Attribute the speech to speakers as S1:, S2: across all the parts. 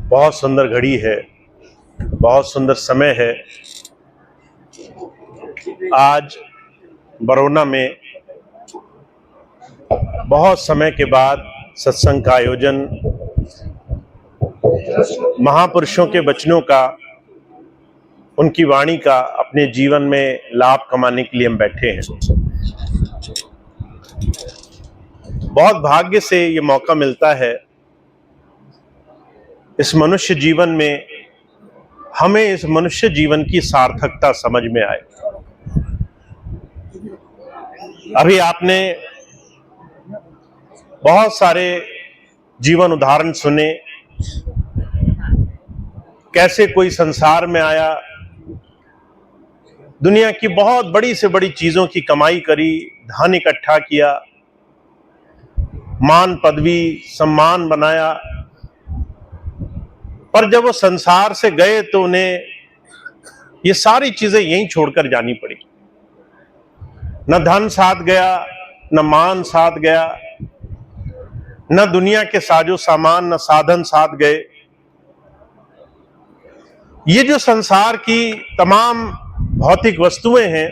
S1: बहुत सुंदर घड़ी है, बहुत सुंदर समय है। आज बरौना में बहुत समय के बाद सत्संग का आयोजन, महापुरुषों के वचनों का, उनकी वाणी का अपने जीवन में लाभ कमाने के लिए हम बैठे हैं। बहुत भाग्य से ये मौका मिलता है इस मनुष्य जीवन में हमें इस मनुष्य जीवन की सार्थकता समझ में आए। अभी आपने बहुत सारे जीवन उदाहरण सुने, कैसे कोई संसार में आया, दुनिया की बहुत बड़ी से बड़ी चीजों की कमाई करी, धन इकट्ठा किया, मान पदवी सम्मान बनाया, पर जब वो संसार से गए तो उन्हें ये सारी चीजें यहीं छोड़कर जानी पड़ी। न धन साथ गया, न मान साथ गया, न दुनिया के साजो सामान, न साधन साथ गए। ये जो संसार की तमाम भौतिक वस्तुएं हैं,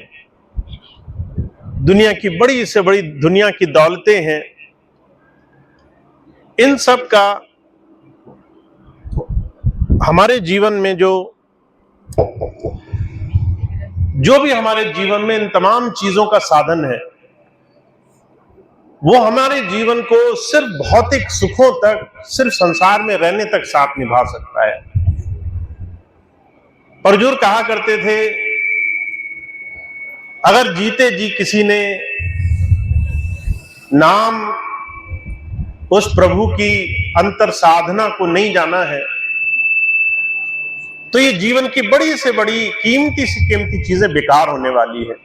S1: दुनिया की बड़ी से बड़ी दुनिया की दौलतें हैं, इन सब का हमारे जीवन में जो भी हमारे जीवन में इन तमाम चीजों का साधन है, वो हमारे जीवन को सिर्फ भौतिक सुखों तक, सिर्फ संसार में रहने तक साथ निभा सकता है। बुजुर्ग कहा करते थे, अगर जीते जी किसी ने नाम उस प्रभु की अंतर साधना को नहीं जाना है, तो ये जीवन की बड़ी से बड़ी कीमती से कीमती चीजें बेकार होने वाली है।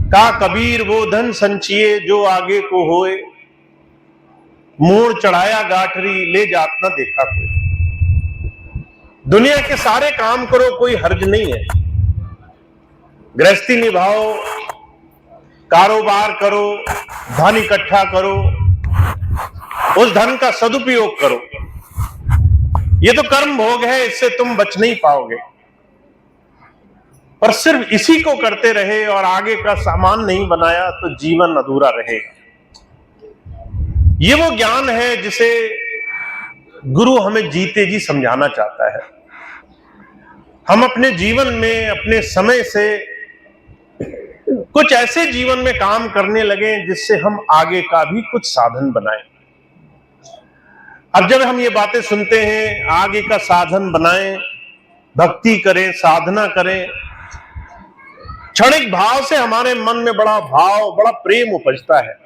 S1: का कबीर वो धन संचिए जो आगे को होए, मोड़ चढ़ाया गाठरी ले जात न देखा कोई। दुनिया के सारे काम करो, कोई हर्ज नहीं है। गृहस्थी निभाओ, कारोबार करो, धन इकट्ठा करो, उस धन का सदुपयोग करो। ये तो कर्म भोग है, इससे तुम बच नहीं पाओगे। पर सिर्फ इसी को करते रहे और आगे का सामान नहीं बनाया तो जीवन अधूरा रहेगा। ये वो ज्ञान है जिसे गुरु हमें जीते जी समझाना चाहता है। हम अपने जीवन में अपने समय से कुछ ऐसे जीवन में काम करने लगे जिससे हम आगे का भी कुछ साधन बनाएं। अब जब हम ये बातें सुनते हैं, आगे का साधन बनाएं, भक्ति करें, साधना करें, क्षणिक भाव से हमारे मन में बड़ा भाव, बड़ा प्रेम उपजता है।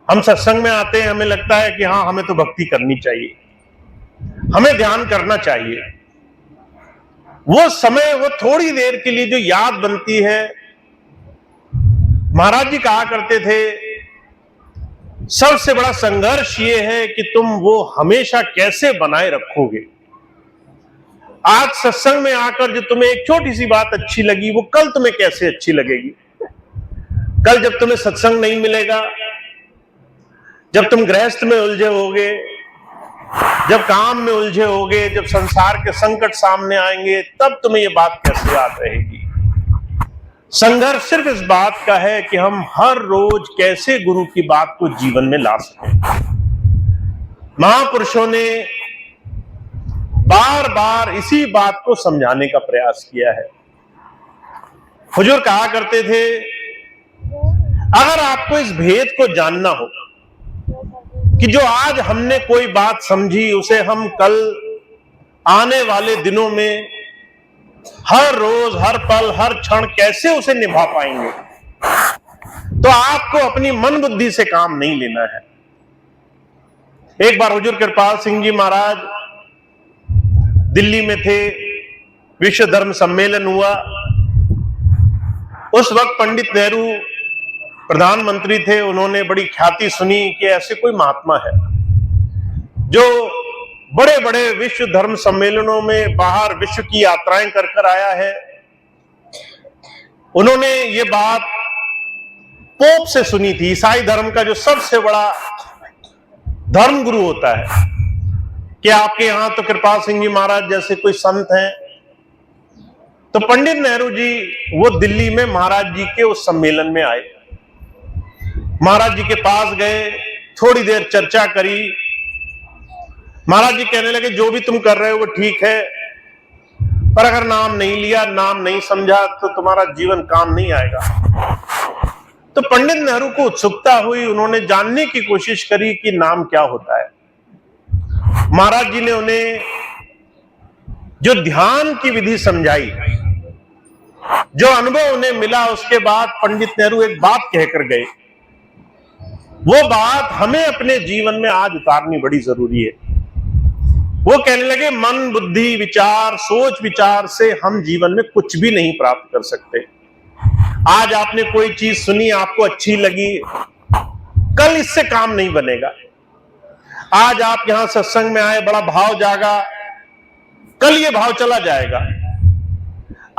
S1: हम सत्संग में आते हैं, हमें लगता है कि हाँ, हमें तो भक्ति करनी चाहिए, हमें ध्यान करना चाहिए। वो समय, वो थोड़ी देर के लिए जो याद बनती है, महाराज जी कहा करते थे, सबसे बड़ा संघर्ष ये है कि तुम वो हमेशा कैसे बनाए रखोगे। आज सत्संग में आकर जो तुम्हें एक छोटी सी बात अच्छी लगी, वो कल तुम्हें कैसे अच्छी लगेगी। कल जब तुम्हें सत्संग नहीं मिलेगा, जब तुम गृहस्थ में उलझे होगे, जब काम में उलझे होगे, जब संसार के संकट सामने आएंगे, तब तुम्हें ये बात कैसे याद रहेगी। संघर्ष सिर्फ इस बात का है कि हम हर रोज कैसे गुरु की बात को जीवन में ला सकें। महापुरुषों ने बार बार इसी बात को समझाने का प्रयास किया है। हुजूर कहा करते थे, अगर आपको इस भेद को जानना हो कि जो आज हमने कोई बात समझी, उसे हम कल आने वाले दिनों में हर रोज, हर पल, हर क्षण कैसे उसे निभा पाएंगे, तो आपको अपनी मन बुद्धि से काम नहीं लेना है। एक बार हुजूर कृपाल सिंह जी महाराज दिल्ली में थे, विश्व धर्म सम्मेलन हुआ। उस वक्त पंडित नेहरू प्रधानमंत्री थे। उन्होंने बड़ी ख्याति सुनी कि ऐसे कोई महात्मा है जो बड़े बड़े विश्व धर्म सम्मेलनों में बाहर विश्व की यात्राएं कर कर आया है। उन्होंने ये बात पोप से सुनी थी, ईसाई धर्म का जो सबसे बड़ा धर्म गुरु होता है, कि आपके यहां तो कृपाल सिंह जी महाराज जैसे कोई संत हैं। तो पंडित नेहरू जी वो दिल्ली में महाराज जी के उस सम्मेलन में आए, महाराज जी के पास गए, थोड़ी देर चर्चा करी। महाराज जी कहने लगे जो भी तुम कर रहे हो वो ठीक है, पर अगर नाम नहीं लिया, नाम नहीं समझा तो तुम्हारा जीवन काम नहीं आएगा। तो पंडित नेहरू को उत्सुकता हुई, उन्होंने जानने की कोशिश करी कि नाम क्या होता है। महाराज जी ने उन्हें जो ध्यान की विधि समझाई, जो अनुभव उन्हें मिला, उसके बाद पंडित नेहरू एक बात कहकर गए। वो बात हमें अपने जीवन में आज उतारनी बड़ी जरूरी है। वो कहने लगे मन, बुद्धि, विचार, सोच विचार से हम जीवन में कुछ भी नहीं प्राप्त कर सकते। आज आपने कोई चीज सुनी, आपको अच्छी लगी, कल इससे काम नहीं बनेगा। आज आप यहां सत्संग में आए, बड़ा भाव जागा, कल ये भाव चला जाएगा।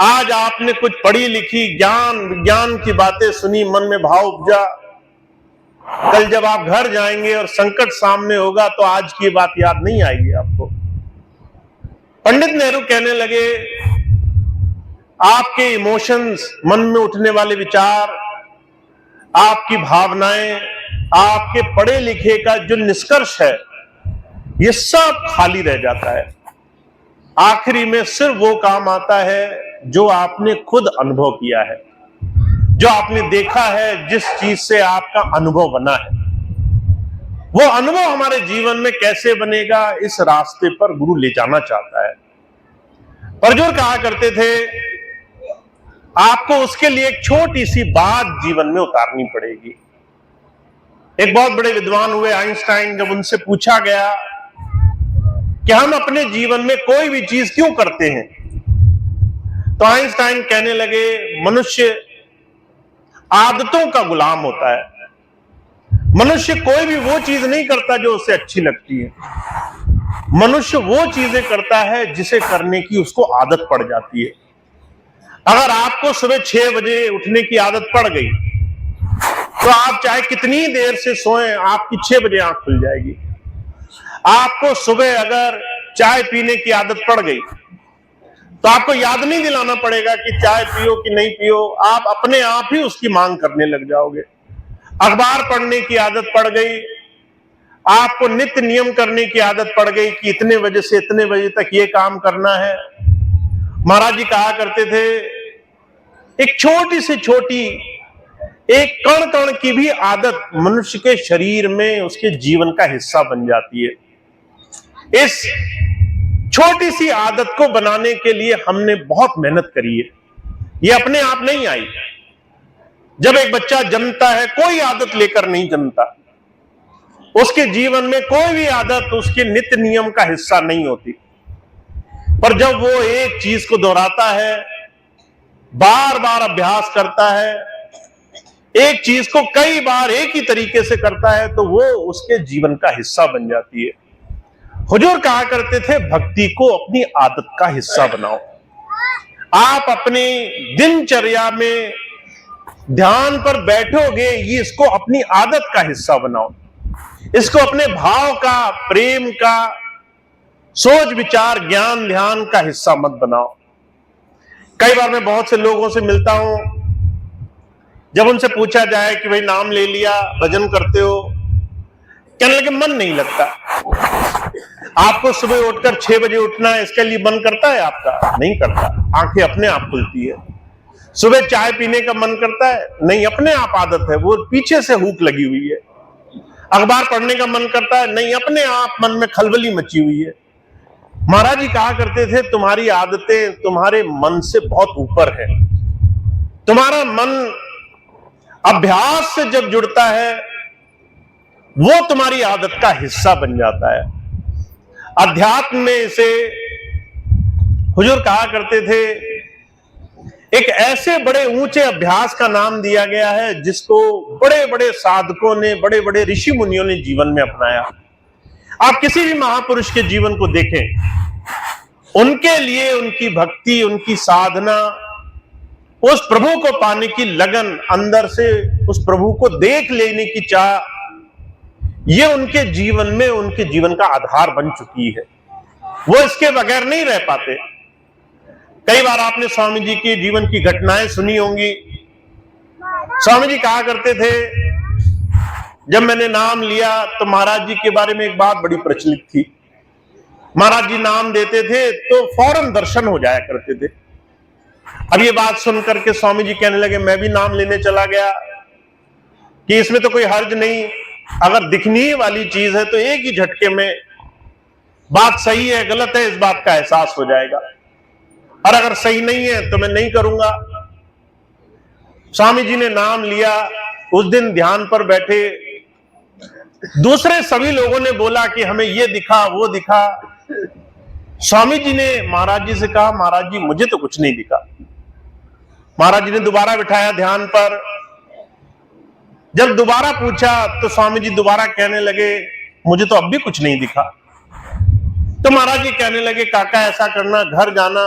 S1: आज आपने कुछ पढ़ी लिखी, ज्ञान विज्ञान की बातें सुनी, मन में भाव उपजा, कल जब आप घर जाएंगे और संकट सामने होगा तो आज की बात याद नहीं आएगी आपको। पंडित नेहरू कहने लगे आपके इमोशंस, मन में उठने वाले विचार, आपकी भावनाएं, आपके पढ़े लिखे का जो निष्कर्ष है, ये सब खाली रह जाता है। आखिरी में सिर्फ वो काम आता है जो आपने खुद अनुभव किया है, जो आपने देखा है, जिस चीज से आपका अनुभव बना है। वो अनुभव हमारे जीवन में कैसे बनेगा, इस रास्ते पर गुरु ले जाना चाहता है। परजोर कहा करते थे आपको उसके लिए एक छोटी सी बात जीवन में उतारनी पड़ेगी। एक बहुत बड़े विद्वान हुए आइंस्टाइन, जब उनसे पूछा गया कि हम अपने जीवन में कोई भी चीज क्यों करते हैं, तो आइंस्टाइन कहने लगे मनुष्य आदतों का गुलाम होता है। मनुष्य कोई भी वो चीज नहीं करता जो उसे अच्छी लगती है। मनुष्य वो चीजें करता है जिसे करने की उसको आदत पड़ जाती है। अगर आपको सुबह 6 बजे उठने की आदत पड़ गई तो आप चाहे कितनी देर से सोएं, आपकी 6 बजे आंख खुल जाएगी। आपको सुबह अगर चाय पीने की आदत पड़ गई तो आपको याद नहीं दिलाना पड़ेगा कि चाय पियो कि नहीं पियो, आप अपने आप ही उसकी मांग करने लग जाओगे। अखबार पढ़ने की आदत पड़ गई, आपको नित्य नियम करने की आदत पड़ गई कि इतने बजे से इतने बजे तक ये काम करना है। महाराज जी कहा करते थे एक छोटी से छोटी, एक कण कण की भी आदत मनुष्य के शरीर में उसके जीवन का हिस्सा बन जाती है। इस छोटी सी आदत को बनाने के लिए हमने बहुत मेहनत करी है, ये अपने आप नहीं आई। जब एक बच्चा जन्मता है कोई आदत लेकर नहीं जन्मता, उसके जीवन में कोई भी आदत उसके नित्य नियम का हिस्सा नहीं होती। पर जब वो एक चीज को दोहराता है, बार बार अभ्यास करता है, एक चीज को कई बार एक ही तरीके से करता है, तो वो उसके जीवन का हिस्सा बन जाती है। हुजूर कहा करते थे भक्ति को अपनी आदत का हिस्सा बनाओ। आप अपनी दिनचर्या में ध्यान पर बैठोगे, ये इसको अपनी आदत का हिस्सा बनाओ। इसको अपने भाव का, प्रेम का, सोच विचार, ज्ञान ध्यान का हिस्सा मत बनाओ। कई बार मैं बहुत से लोगों से मिलता हूं, जब उनसे पूछा जाए कि भाई नाम ले लिया, भजन करते हो, कहने लगे मन नहीं लगता। आपको सुबह उठकर 6 बजे उठना है, इसके लिए मन करता है आपका? नहीं करता। आंखें अपने आप खुलती है। सुबह चाय पीने का मन करता है? नहीं, अपने आप आदत है, वो पीछे से हुक लगी हुई है। अखबार पढ़ने का मन करता है? नहीं, अपने आप मन में खलबली मची हुई है। महाराज जी कहा करते थे तुम्हारी आदतें तुम्हारे मन से बहुत ऊपर है। तुम्हारा मन अभ्यास से जब जुड़ता है वो तुम्हारी आदत का हिस्सा बन जाता है। अध्यात्म में इसे हुजूर कहा करते थे एक ऐसे बड़े ऊंचे अभ्यास का नाम दिया गया है जिसको बड़े बड़े साधकों ने, बड़े बड़े ऋषि मुनियों ने जीवन में अपनाया। आप किसी भी महापुरुष के जीवन को देखें, उनके लिए उनकी भक्ति, उनकी साधना, उस प्रभु को पाने की लगन, अंदर से उस प्रभु को देख लेने की चाह, ये उनके जीवन में उनके जीवन का आधार बन चुकी है। वो इसके बगैर नहीं रह पाते। कई बार आपने स्वामी जी की जीवन की घटनाएं सुनी होंगी। स्वामी जी कहा करते थे, जब मैंने नाम लिया तो महाराज जी के बारे में एक बात बड़ी प्रचलित थी। महाराज जी नाम देते थे तो फौरन दर्शन हो जाया करते थे। अब ये बात सुनकर के स्वामी जी कहने लगे, मैं भी नाम लेने चला गया कि इसमें तो कोई हर्ज नहीं, अगर दिखनी वाली चीज है तो एक ही झटके में बात सही है गलत है इस बात का एहसास हो जाएगा, और अगर सही नहीं है तो मैं नहीं करूंगा। स्वामी जी ने नाम लिया, उस दिन ध्यान पर बैठे, दूसरे सभी लोगों ने बोला कि हमें ये दिखा वो दिखा। स्वामी जी ने महाराज जी से कहा, महाराज जी मुझे तो कुछ नहीं दिखा। महाराज जी ने दोबारा बिठाया ध्यान पर। जब दोबारा पूछा तो स्वामी जी दोबारा कहने लगे, मुझे तो अब भी कुछ नहीं दिखा। तो महाराज जी कहने लगे, काका ऐसा करना, घर जाना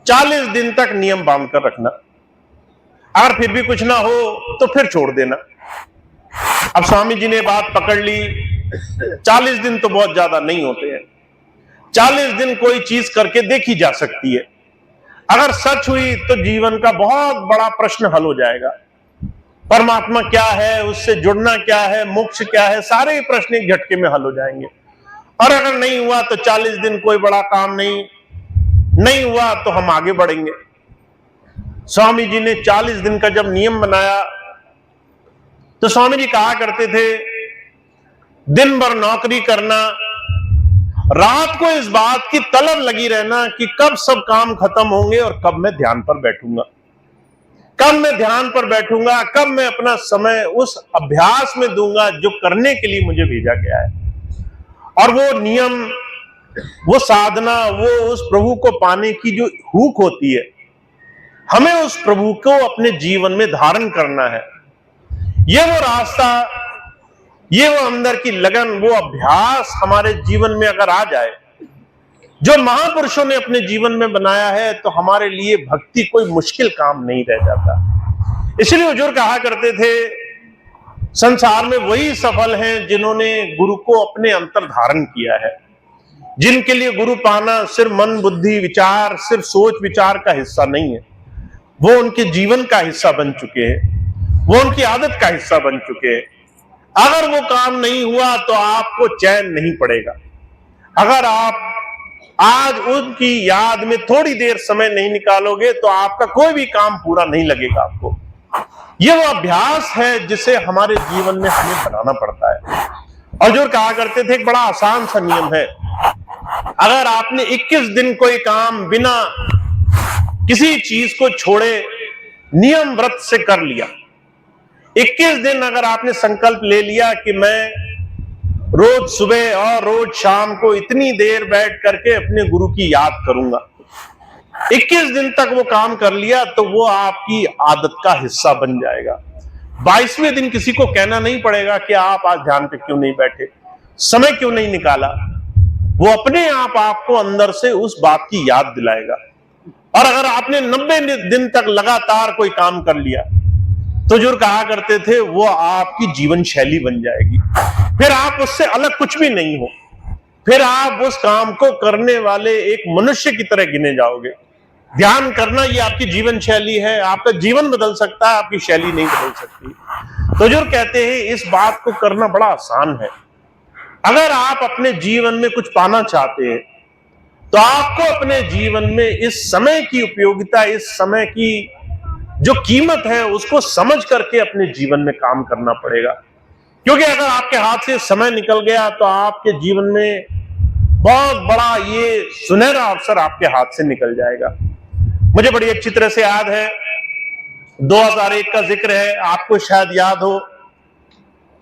S1: 40 दिन तक नियम बांध कर रखना, अगर फिर भी कुछ ना हो तो फिर छोड़ देना। अब स्वामी जी ने बात पकड़ ली। 40 दिन तो बहुत ज्यादा नहीं होते हैं। 40 दिन कोई चीज करके देखी जा सकती है। अगर सच हुई तो जीवन का बहुत बड़ा प्रश्न हल हो जाएगा। परमात्मा क्या है, उससे जुड़ना क्या है, मोक्ष क्या है, सारे प्रश्न एक झटके में हल हो जाएंगे। और अगर नहीं हुआ तो 40 दिन कोई बड़ा काम नहीं हुआ तो हम आगे बढ़ेंगे। स्वामी जी ने 40 दिन का जब नियम बनाया तो स्वामी जी कहा करते थे, दिन भर नौकरी करना, रात को इस बात की तलब लगी रहना कि कब सब काम खत्म होंगे और कब मैं ध्यान पर बैठूंगा, कब मैं ध्यान पर बैठूंगा, कब मैं अपना समय उस अभ्यास में दूंगा जो करने के लिए मुझे भेजा गया है। और वो नियम, वो साधना, वो उस प्रभु को पाने की जो भूख होती है, हमें उस प्रभु को अपने जीवन में धारण करना है। ये वो रास्ता, ये वो अंदर की लगन, वो अभ्यास हमारे जीवन में अगर आ जाए, जो महापुरुषों ने अपने जीवन में बनाया है, तो हमारे लिए भक्ति कोई मुश्किल काम नहीं रह जाता। इसलिए हुजूर कहा करते थे, संसार में वही सफल हैं जिन्होंने गुरु को अपने अंतर धारण किया है, जिनके लिए गुरु पाना सिर्फ मन बुद्धि विचार, सिर्फ सोच विचार का हिस्सा नहीं है, वो उनके जीवन का हिस्सा बन चुके हैं, वो उनकी आदत का हिस्सा बन चुके हैं। अगर वो काम नहीं हुआ तो आपको चैन नहीं पड़ेगा। अगर आप आज उनकी याद में थोड़ी देर समय नहीं निकालोगे तो आपका कोई भी काम पूरा नहीं लगेगा आपको। ये वो अभ्यास है जिसे हमारे जीवन में हमें बनाना पड़ता है। और जो कहा करते थे, एक बड़ा आसान सा नियम है, अगर आपने 21 दिन कोई काम बिना किसी चीज को छोड़े नियम व्रत से कर लिया, 21 दिन अगर आपने संकल्प ले लिया कि मैं रोज सुबह और रोज शाम को इतनी देर बैठ करके अपने गुरु की याद करूंगा, 21 दिन तक वो काम कर लिया तो वो आपकी आदत का हिस्सा बन जाएगा। 22वें दिन किसी को कहना नहीं पड़ेगा कि आप आज ध्यान पे क्यों नहीं बैठे, समय क्यों नहीं निकाला। वो अपने आप आपको अंदर से उस बात की याद दिलाएगा। और अगर आपने 90 दिन तक लगातार कोई काम कर लिया तो जो कहा करते थे, वो आपकी जीवन शैली बन जाएगी। फिर आप उससे अलग कुछ भी नहीं हो, फिर आप उस काम को करने वाले एक मनुष्य की तरह गिने जाओगे। ध्यान करना ये आपकी जीवन शैली है। आपका जीवन बदल सकता है, आपकी शैली नहीं बदल सकती। तो जो कहते हैं इस बात को करना बड़ा आसान है। अगर आप अपने जीवन में कुछ पाना चाहते हैं तो आपको अपने जीवन में इस समय की उपयोगिता, इस समय की जो कीमत है, उसको समझ करके अपने जीवन में काम करना पड़ेगा। क्योंकि अगर आपके हाथ से समय निकल गया तो आपके जीवन में बहुत बड़ा ये सुनहरा अवसर आपके हाथ से निकल जाएगा। मुझे बड़ी अच्छी तरह से याद है, 2001 का जिक्र है, आपको शायद याद हो,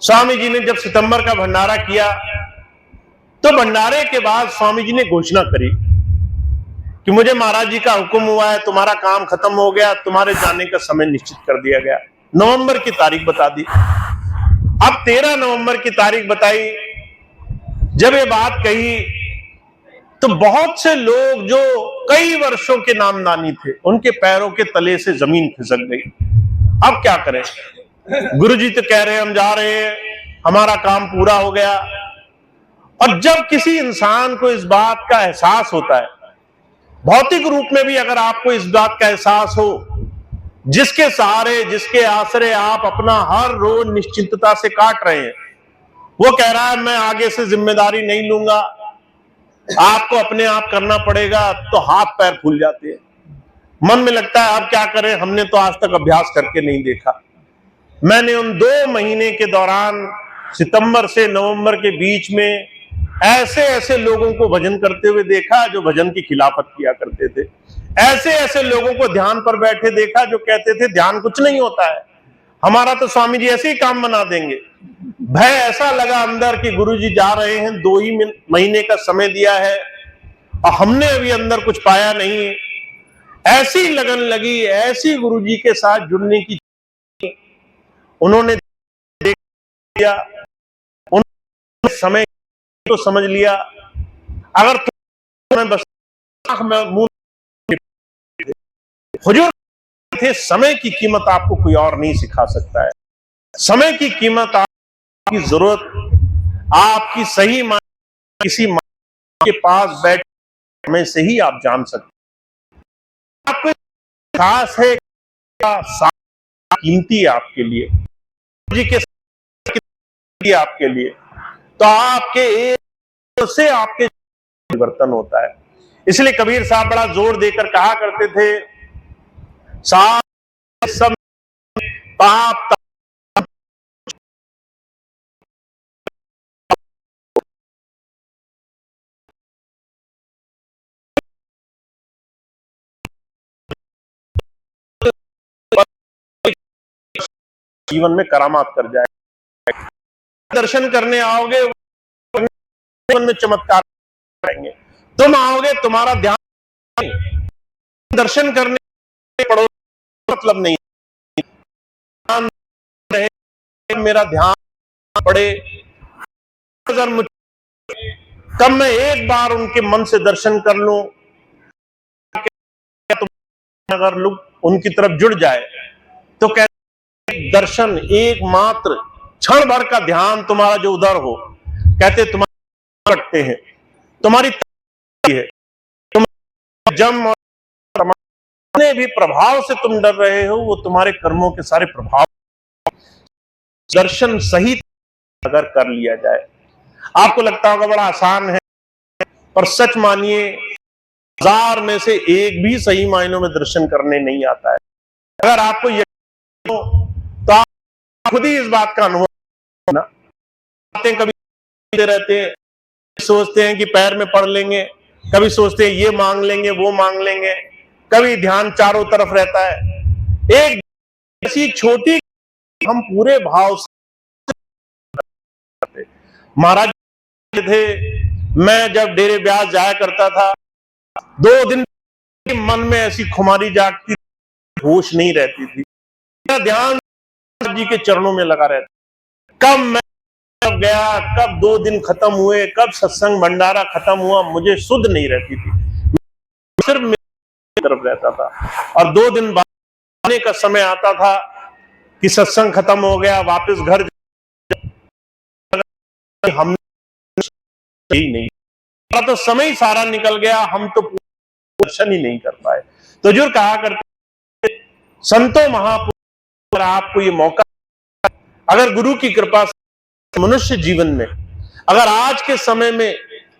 S1: स्वामी जी ने जब सितंबर का भंडारा किया तो भंडारे के बाद स्वामी जी ने घोषणा करी कि मुझे महाराज जी का हुक्म हुआ है, तुम्हारा काम खत्म हो गया, तुम्हारे जाने का समय निश्चित कर दिया गया। नवंबर की तारीख बता दी। अब 13 नवंबर की तारीख बताई। जब ये बात कही तो बहुत से लोग जो कई वर्षों के नामदानी थे, उनके पैरों के तले से जमीन खिसक गई। अब क्या करें, गुरुजी तो कह रहे हैं हम जा रहे हैं, हमारा काम पूरा हो गया। और जब किसी इंसान को इस बात का एहसास होता है, भौतिक रूप में भी अगर आपको इस बात का एहसास हो, जिसके सहारे, जिसके आसरे आप अपना हर रोज निश्चिंतता से काट रहे हैं, वो कह रहा है मैं आगे से जिम्मेदारी नहीं लूंगा, आपको अपने आप करना पड़ेगा, तो हाथ पैर फूल जाते हैं। मन में लगता है अब क्या करें, हमने तो आज तक अभ्यास करके नहीं देखा। मैंने उन 2 महीने के दौरान, सितंबर से नवंबर के बीच में, ऐसे ऐसे लोगों को भजन करते हुए देखा जो भजन की खिलाफत किया करते थे। ऐसे ऐसे लोगों को ध्यान पर बैठे देखा जो कहते थे ध्यान कुछ नहीं होता है, हमारा तो स्वामी जी ऐसे ही काम बना देंगे। भय ऐसा लगा अंदर कि गुरु जी जा रहे हैं, 2 ही महीने का समय दिया है और हमने अभी अंदर कुछ पाया नहीं। ऐसी लगन लगी, ऐसी गुरु जी के साथ जुड़ने की, उन्होंने देख लिया, उन्होंने समय तो समझ लिया। अगर तुम्हें बस मुंह हुजूर थे, समय की कीमत आपको कोई और नहीं सिखा सकता है। समय की कीमत, आपकी जरूरत, आपकी सही मां किसी मां के पास बैठ में से ही आप जान सकते। आपको खास है, कीमती है आपके लिए, जी के आपके लिए, तो आपके एक से आपके परिवर्तन होता है। इसलिए कबीर साहब बड़ा जोर देकर कहा करते थे, सब पाप जीवन में करामात कर जाए। दर्शन करने आओगे, जीवन में चमत्कार करेंगे। तुम आओगे, तुम्हारा ध्यान दर्शन करने पड़ो, मतलब नहीं, मेरा ध्यान पड़े, अगर कब मैं एक बार उनके मन से दर्शन कर लूं, अगर लोग उनकी तरफ जुड़ जाए तो कहते दर्शन एकमात्र क्षण भर का ध्यान तुम्हारा जो उधर हो, कहते तुम्हारे करते हैं, तुम्हारी है, तुम जम और जितने भी प्रभाव से तुम डर रहे हो, वो तुम्हारे कर्मों के सारे प्रभाव। दर्शन सही अगर कर लिया जाए, आपको लगता होगा बड़ा आसान है, पर सच मानिए 1000 में से एक भी सही मायनों में दर्शन करने नहीं आता है। अगर आपको यकीन हो तो आप खुद ही इस बात का अनुभव ना, कभी रहते हैं, सोचते हैं कि पैर में पढ़ लेंगे, कभी सोचते हैं ये मांग लेंगे, वो मांग लेंगे, कभी ध्यान चारों तरफ रहता है। एक ऐसी छोटी, हम पूरे भाव से, महाराज थे, मैं जब डेरे ब्यास जाया करता था, 2 दिन मन में ऐसी खुमारी जागती, होश नहीं रहती थी, ध्यान जी के चरणों में लगा रहता। कब मैं गया, कब 2 दिन खत्म हुए, कब सत्संग भंडारा खत्म हुआ, मुझे सुध नहीं रहती थी, सिर्फ मेरी तरफ रहता था। और 2 दिन बाद आने का समय आता था कि सत्संग खत्म हो गया, वापस घर, हम ही नहीं, तो समय सारा निकल गया, हम तो दर्शन ही नहीं कर पाए। तो जो कहा करते संतों महापुरुषों, आपको ये मौका, अगर गुरु की कृपा से मनुष्य जीवन में, अगर आज के समय में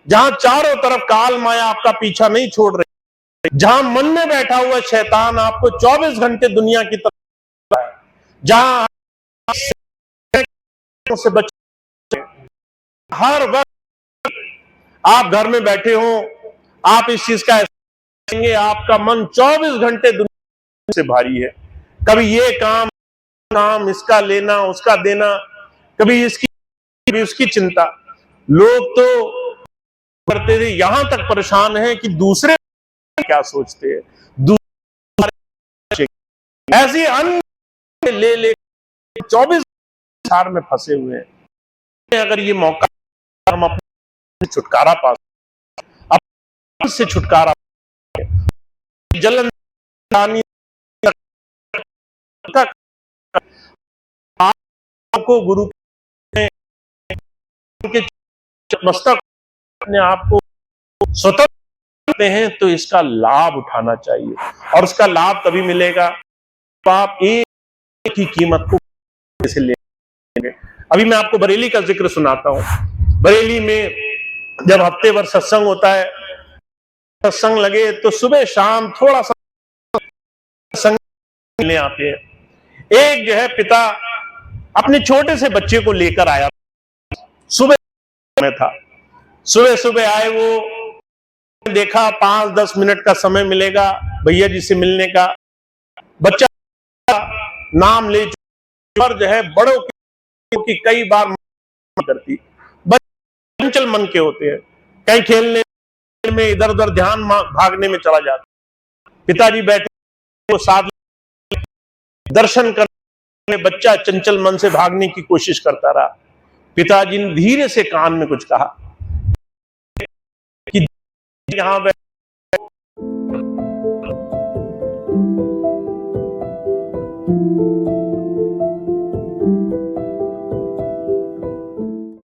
S1: जहां चारों तरफ काल माया आपका पीछा नहीं छोड़ रही, जहां मन में बैठा हुआ शैतान आपको 24 घंटे दुनिया की तरफ, जहां से बचे, हर वक्त आप घर में बैठे हो, आप इस चीज का आपका मन 24 घंटे दुनिया से भारी है, कभी ये काम काम, इसका लेना, उसका देना, कभी इसकी भी उसकी चिंता। लोग तो करते थे, यहां तक परेशान है कि दूसरे क्या सोचते हैं, दूसरे ऐसी अन्य ले 24 सार में फंसे हुए हैं। अगर ये मौका हम अपने छुटकारा पा, अपने से छुटकारा, जलन को गुरु के मस्तक अपने आप को स्वतंत्र करते हैं तो इसका लाभ उठाना चाहिए, और उसका लाभ तभी मिलेगा तो आप एक ही कीमत को कैसे लेंगे। अभी मैं आपको बरेली का जिक्र सुनाता हूं। बरेली में जब हफ्ते भर सत्संग होता है, सत्संग लगे तो सुबह शाम थोड़ा सा सत्संग मिलने आते हैं। एक जो है पिता अपने छोटे से बच्चे को लेकर आया, सुबह में था, सुबह सुबह आए, वो देखा 5-10 मिनट का समय मिलेगा भैया जी से मिलने का। बच्चा नाम ले पर जो है बड़ों की कई बार करती, बच्चे चंचल मन के होते हैं, कहीं खेलने में इधर उधर ध्यान भागने में चला जाता। पिताजी बैठे वो साथ दर्शन करने, बच्चा चंचल मन से भागने की कोशिश करता रहा। पिताजी ने धीरे से कान में कुछ कहा कि यहां